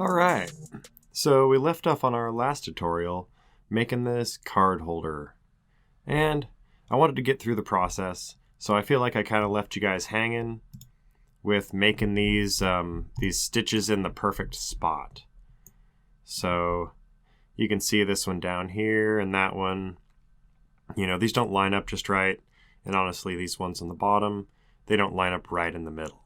Alright, so we left off on our last tutorial making this card holder, and I wanted to get through the process, so I feel like I kind of left you guys hanging with making these stitches in the perfect spot. So you can see this one down here and that one. You know, these don't line up just right, and honestly these ones on the bottom, they don't line up right in the middle.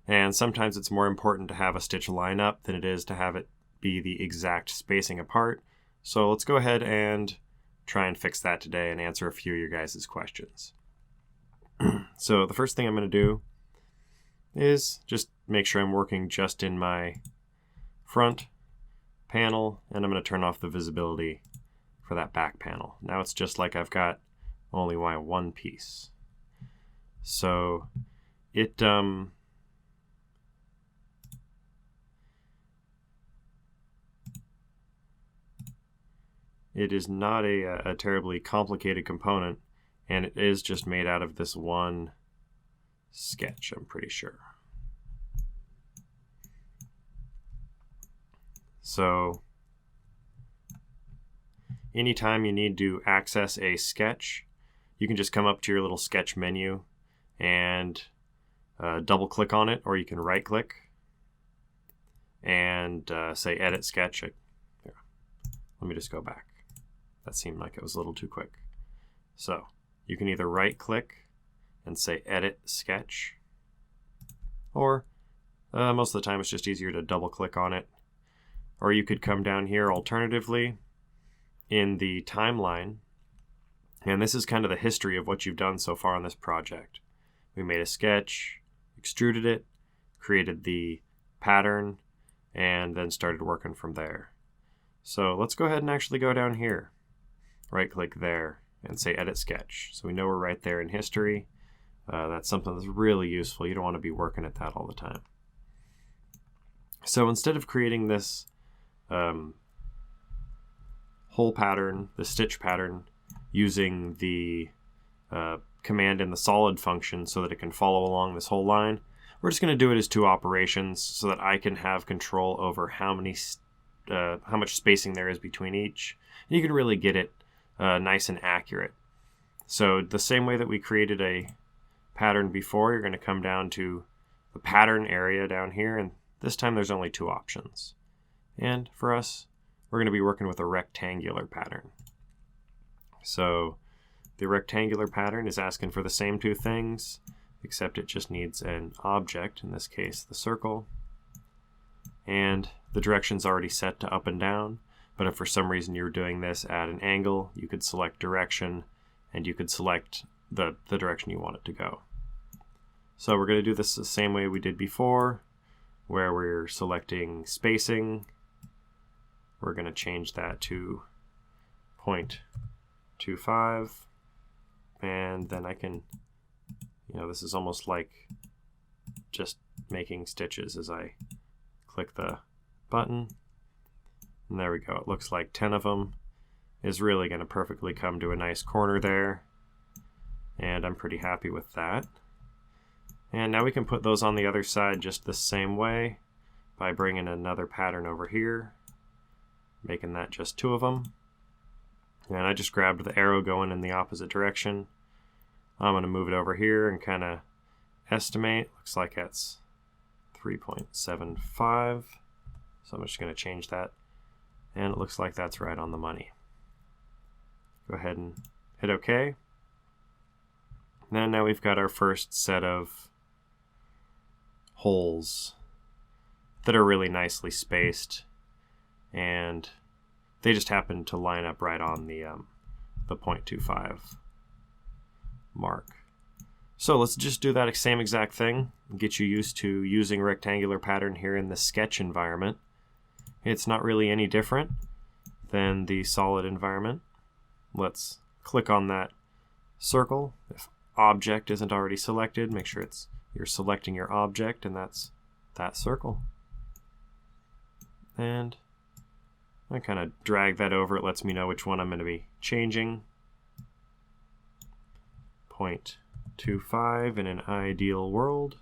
And sometimes it's more important to have a stitch line up than it is to have it be the exact spacing apart. So let's go ahead and try and fix that today and answer a few of your guys' questions. So the first thing I'm going to do is just make sure I'm working just in my front panel, and I'm going to turn off the visibility for that back panel. Now it's just like I've got only one piece. So it is not a terribly complicated component, and it is just made out of this one sketch, I'm pretty sure. So anytime you need to access a sketch, you can just come up to your little sketch menu and double click on it, or you can right click and say edit sketch. Here, let me just go back. That seemed like it was a little too quick. So you can either right click and say edit sketch, or most of the time it's just easier to double click on it. Or you could come down here alternatively in the timeline, and this is kind of the history of what you've done so far on this project. We made a sketch, extruded it, created the pattern, and then started working from there. So let's go ahead and actually go down here. Right click there and say edit sketch. So we know we're right there in history. That's something that's really useful. You don't want to be working at that all the time. So instead of creating this whole pattern, the stitch pattern, using the command in the solid function so that it can follow along this whole line, we're just going to do it as two operations so that I can have control over how much spacing there is between each. And you can really get it nice and accurate. So the same way that we created a pattern before, you're going to come down to the pattern area down here, and this time there's only two options. And for us, we're going to be working with a rectangular pattern. So the rectangular pattern is asking for the same two things, except it just needs an object, in this case the circle, and the direction's already set to up and down. But if for some reason you're doing this at an angle, you could select direction, and you could select the direction you want it to go. So we're going to do this the same way we did before, where we're selecting spacing. We're going to change that to 0.25, and then I can, this is almost like just making stitches as I click the button. And there we go. It looks like 10 of them is really going to perfectly come to a nice corner there. And I'm pretty happy with that. And now we can put those on the other side just the same way by bringing another pattern over here, making that just two of them. And I just grabbed the arrow going in the opposite direction. I'm going to move it over here and kind of estimate. Looks like that's 3.75. So I'm just going to change that. And it looks like that's right on the money. Go ahead and hit OK. And now we've got our first set of holes that are really nicely spaced, and they just happen to line up right on the 0.25 mark. So let's just do that same exact thing and get you used to using rectangular pattern here in the sketch environment. It's not really any different than the solid environment. Let's click on that circle. If object isn't already selected, make sure you're selecting your object, and that's that circle. And I kind of drag that over. It lets me know which one I'm going to be changing. 0.25 in an ideal world.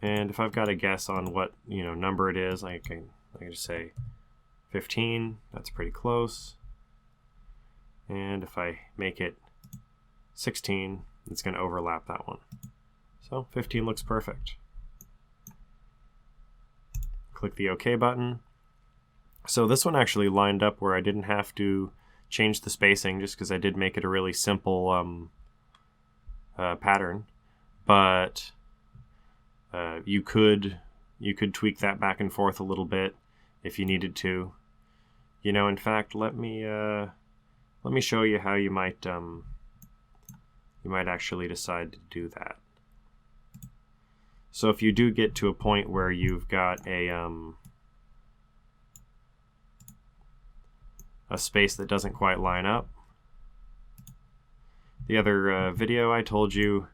And if I've got a guess on what number it is, I can just say 15. That's pretty close. And if I make it 16, it's going to overlap that one. So 15 looks perfect. Click the OK button. So this one actually lined up where I didn't have to change the spacing, just because I did make it a really simple pattern. But you could tweak that back and forth a little bit if you needed to. In fact, let me show you how you might actually decide to do that. So if you do get to a point where you've got a space that doesn't quite line up, the other video I told you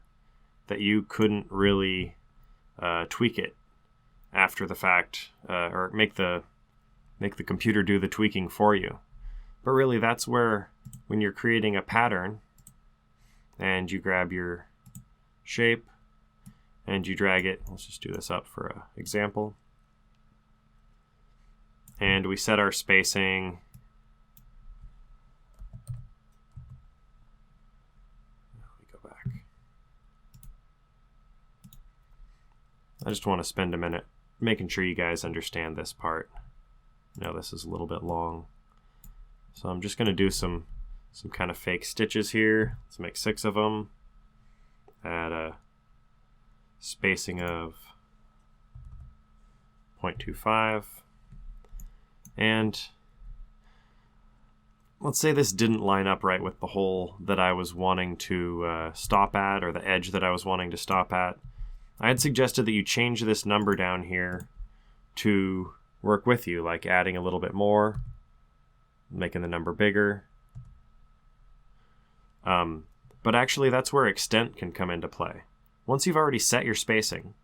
that you couldn't really tweak it after the fact, or make the computer do the tweaking for you. But really, that's where, when you're creating a pattern and you grab your shape and you drag it, let's just do this up for an example, and we set our spacing. I just want to spend a minute making sure you guys understand this part. Now this is a little bit long. So I'm just going to do some kind of fake stitches here. Let's make 6 of them. Add a spacing of 0.25. And let's say this didn't line up right with the hole that I was wanting to stop at, or the edge that I was wanting to stop at. I had suggested that you change this number down here to work with you, like adding a little bit more, making the number bigger. But actually, that's where extent can come into play. Once you've already set your spacing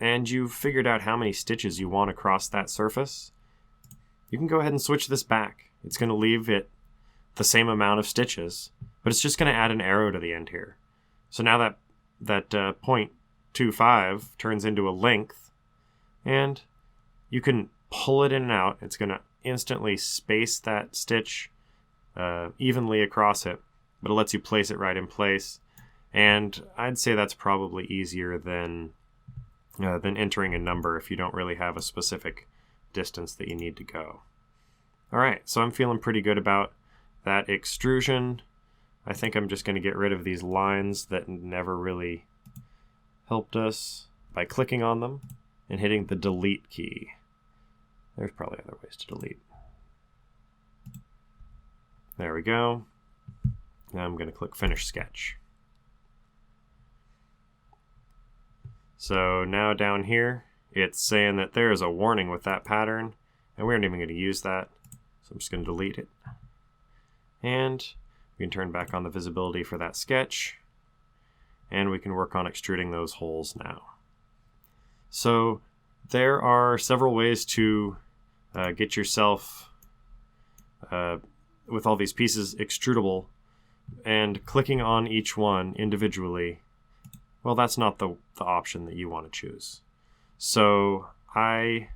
and you've figured out how many stitches you want across that surface, you can go ahead and switch this back. It's going to leave it the same amount of stitches, but it's just going to add an arrow to the end here. So now that 0.25 turns into a length, and you can pull it in and out. It's going to instantly space that stitch evenly across it, but it lets you place it right in place. And I'd say that's probably easier than entering a number if you don't really have a specific distance that you need to go. All right, so I'm feeling pretty good about that extrusion. I think I'm just going to get rid of these lines that never really helped us by clicking on them and hitting the delete key. There's probably other ways to delete. There we go. Now I'm going to click Finish Sketch. So now down here, it's saying that there is a warning with that pattern, and we aren't even going to use that. So I'm just going to delete it. And we can turn back on the visibility for that sketch, and we can work on extruding those holes now. So there are several ways to get yourself, with all these pieces, extrudable, and clicking on each one individually, well, that's not the option that you want to choose. So I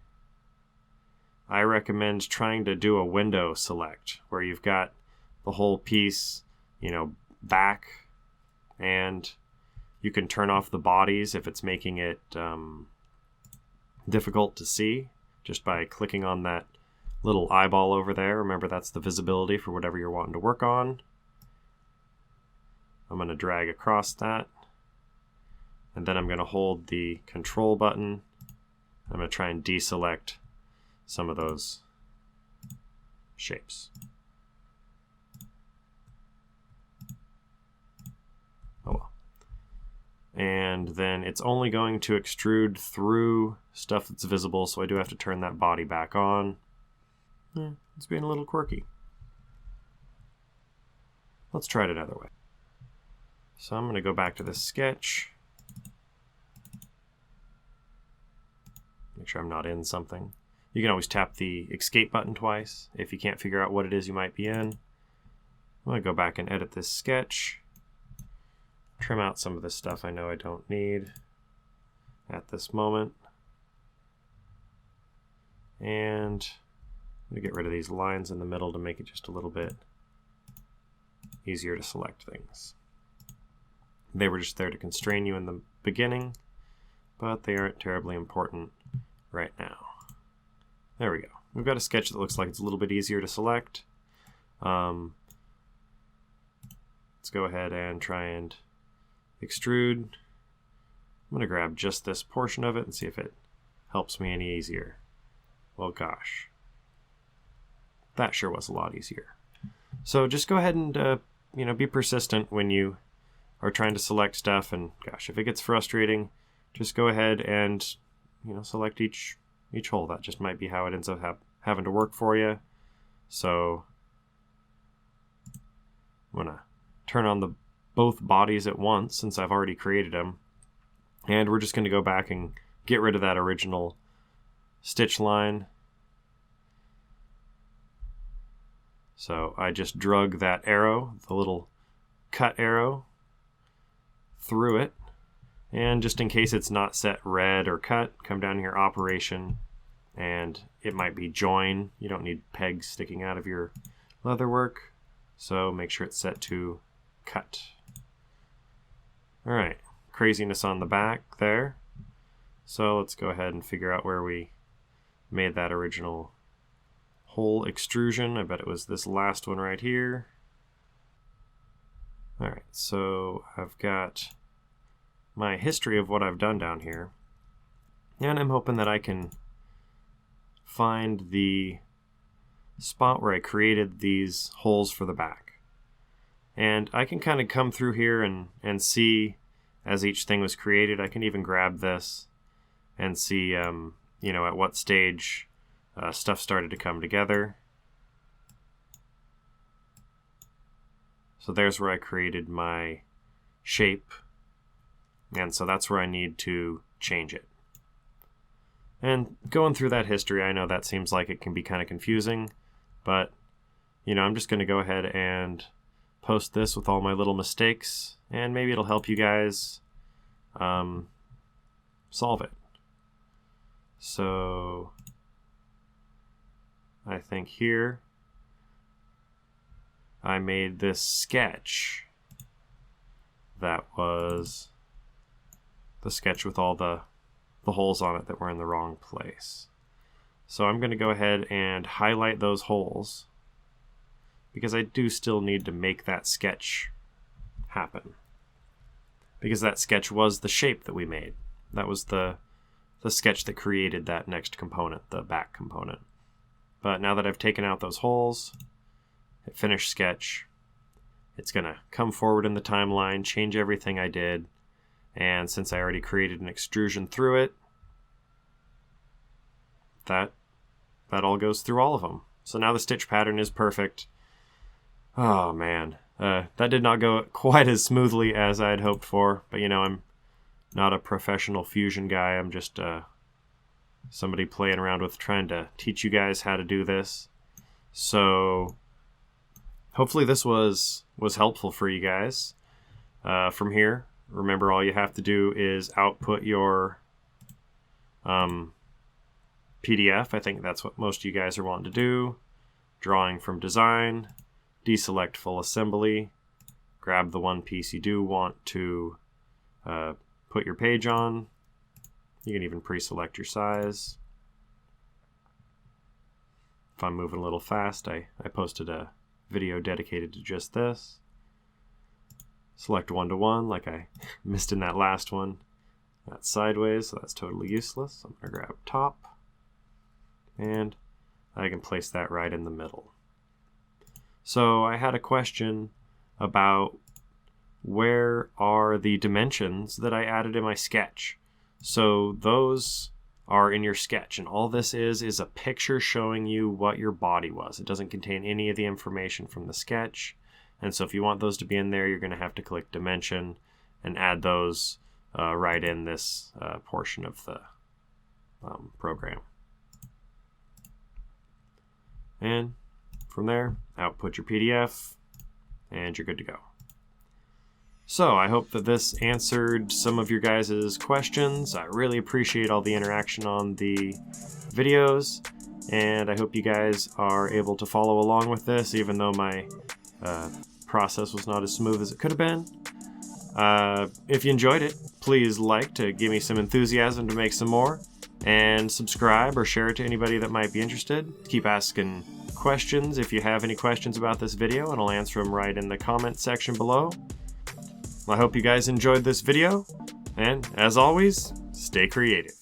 recommend trying to do a window select where you've got the whole piece, back, and you can turn off the bodies if it's making it difficult to see just by clicking on that little eyeball over there. Remember, that's the visibility for whatever you're wanting to work on. I'm going to drag across that, and then I'm going to hold the control button. I'm going to try and deselect some of those shapes. Oh well. And then it's only going to extrude through stuff that's visible, so I do have to turn that body back on. It's being a little quirky. Let's try it another way. So I'm going to go back to the sketch. Make sure I'm not in something. You can always tap the escape button twice if you can't figure out what it is you might be in. I'm going to go back and edit this sketch. Trim out some of this stuff I know I don't need at this moment. And I'm going to get rid of these lines in the middle to make it just a little bit easier to select things. They were just there to constrain you in the beginning, but they aren't terribly important right now. There we go. We've got a sketch that looks like it's a little bit easier to select. Let's go ahead and try and extrude. I'm going to grab just this portion of it and see if it helps me any easier. Well, gosh. That sure was a lot easier. So just go ahead and be persistent when you are trying to select stuff, and gosh, if it gets frustrating, just go ahead and select each hole. That just might be how it ends up having to work for you. So I'm gonna turn on both bodies at once since I've already created them, and we're just going to go back and get rid of that original stitch line. So I just drug that arrow, the little cut arrow, through it, and just in case it's not set red or cut, come down here, operation, and it might be join. You don't need pegs sticking out of your leather work, so make sure it's set to cut. All right, craziness on the back there. So let's go ahead and figure out where we made that original hole extrusion. I bet it was this last one right here. All right, so I've got my history of what I've done down here, and I'm hoping that I can find the spot where I created these holes for the back. And I can kind of come through here and see as each thing was created. I can even grab this and see at what stage stuff started to come together. So there's where I created my shape, and so that's where I need to change it. And going through that history, I know that seems like it can be kind of confusing, but I'm just going to go ahead and post this with all my little mistakes, and maybe it'll help you guys solve it. So I think here I made this sketch that was the sketch with all the holes on it that were in the wrong place. So I'm going to go ahead and highlight those holes because I do still need to make that sketch happen. Because that sketch was the shape that we made. That was the sketch that created that next component, the back component. But now that I've taken out those holes, hit finish sketch, it's going to come forward in the timeline, change everything I did, and since I already created an extrusion through it, that all goes through all of them. So now the stitch pattern is perfect. Oh man, that did not go quite as smoothly as I'd hoped for, but I'm not a professional fusion guy. I'm just somebody playing around with trying to teach you guys how to do this. So hopefully this was helpful for you guys. From here, remember, all you have to do is output your PDF. I think that's what most of you guys are wanting to do. Drawing from design, deselect full assembly, grab the one piece you do want to put your page on. You can even pre-select your size. If I'm moving a little fast, I posted a video dedicated to just this. Select 1-to-1 like I missed in that last one. That's sideways, so that's totally useless. I'm going to grab top, and I can place that right in the middle. So I had a question about where are the dimensions that I added in my sketch. So those are in your sketch, and all this is a picture showing you what your body was. It doesn't contain any of the information from the sketch, and so if you want those to be in there, you're going to have to click dimension and add those right in this portion of the program. And from there, output your PDF, and you're good to go. So I hope that this answered some of your guys' questions. I really appreciate all the interaction on the videos, and I hope you guys are able to follow along with this, even though my process was not as smooth as it could have been. If you enjoyed it, please like to give me some enthusiasm to make some more, and subscribe or share it to anybody that might be interested. Keep asking questions if you have any questions about this video, and I'll answer them right in the comment section below. I hope you guys enjoyed this video, and as always, stay creative.